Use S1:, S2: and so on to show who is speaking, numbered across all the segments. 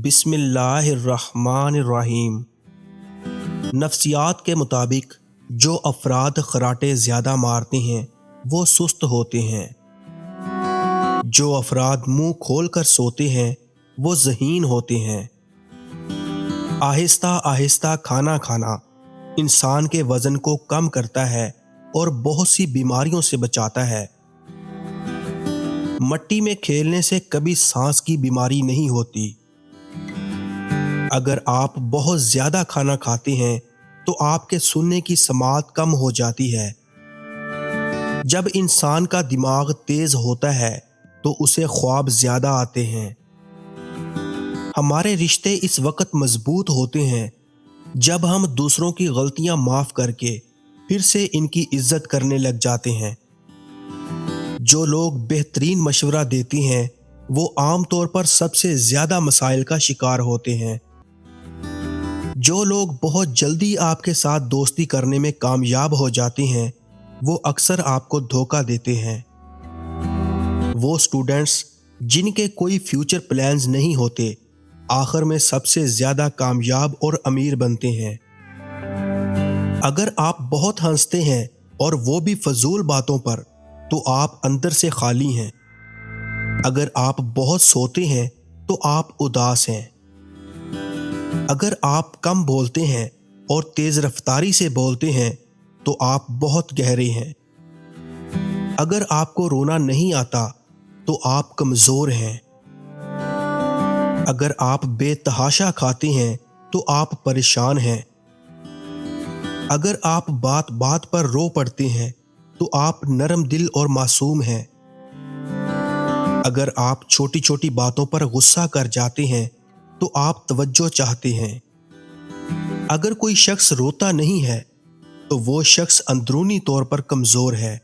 S1: بسم اللہ الرحمن الرحیم۔ نفسیات کے مطابق جو افراد خراٹے زیادہ مارتے ہیں وہ سست ہوتے ہیں، جو افراد منہ کھول کر سوتے ہیں وہ ذہین ہوتے ہیں۔ آہستہ آہستہ کھانا کھانا انسان کے وزن کو کم کرتا ہے اور بہت سی بیماریوں سے بچاتا ہے۔ مٹی میں کھیلنے سے کبھی سانس کی بیماری نہیں ہوتی۔ اگر آپ بہت زیادہ کھانا کھاتے ہیں تو آپ کے سننے کی سماعت کم ہو جاتی ہے۔ جب انسان کا دماغ تیز ہوتا ہے تو اسے خواب زیادہ آتے ہیں۔ ہمارے رشتے اس وقت مضبوط ہوتے ہیں جب ہم دوسروں کی غلطیاں معاف کر کے پھر سے ان کی عزت کرنے لگ جاتے ہیں۔ جو لوگ بہترین مشورہ دیتے ہیں وہ عام طور پر سب سے زیادہ مسائل کا شکار ہوتے ہیں۔ جو لوگ بہت جلدی آپ کے ساتھ دوستی کرنے میں کامیاب ہو جاتے ہیں وہ اکثر آپ کو دھوکہ دیتے ہیں۔ وہ اسٹوڈنٹس جن کے کوئی فیوچر پلانز نہیں ہوتے آخر میں سب سے زیادہ کامیاب اور امیر بنتے ہیں۔ اگر آپ بہت ہنستے ہیں اور وہ بھی فضول باتوں پر تو آپ اندر سے خالی ہیں۔ اگر آپ بہت سوتے ہیں تو آپ اداس ہیں۔ اگر آپ کم بولتے ہیں اور تیز رفتاری سے بولتے ہیں تو آپ بہت گہرے ہیں۔ اگر آپ کو رونا نہیں آتا تو آپ کمزور ہیں۔ اگر آپ بے تحاشا کھاتے ہیں تو آپ پریشان ہیں۔ اگر آپ بات بات پر رو پڑتے ہیں تو آپ نرم دل اور معصوم ہیں۔ اگر آپ چھوٹی چھوٹی باتوں پر غصہ کر جاتے ہیں تو آپ توجہ چاہتے ہیں۔ اگر کوئی شخص روتا نہیں ہے تو وہ شخص اندرونی طور پر کمزور ہے۔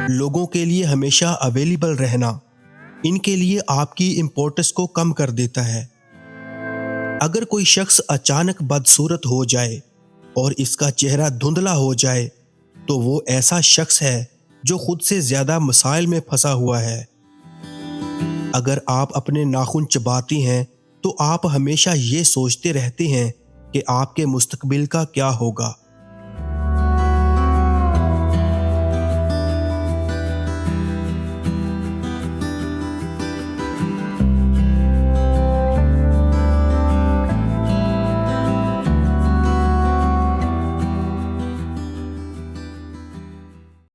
S1: لوگوں کے لیے ہمیشہ اویلیبل رہنا ان کے لیے آپ کی امپورٹنس کو کم کر دیتا ہے۔ اگر کوئی شخص اچانک بدصورت ہو جائے اور اس کا چہرہ دھندلا ہو جائے تو وہ ایسا شخص ہے جو خود سے زیادہ مسائل میں پھنسا ہوا ہے۔ اگر آپ اپنے ناخن چباتے ہیں تو آپ ہمیشہ یہ سوچتے رہتے ہیں کہ آپ کے مستقبل کا کیا ہوگا۔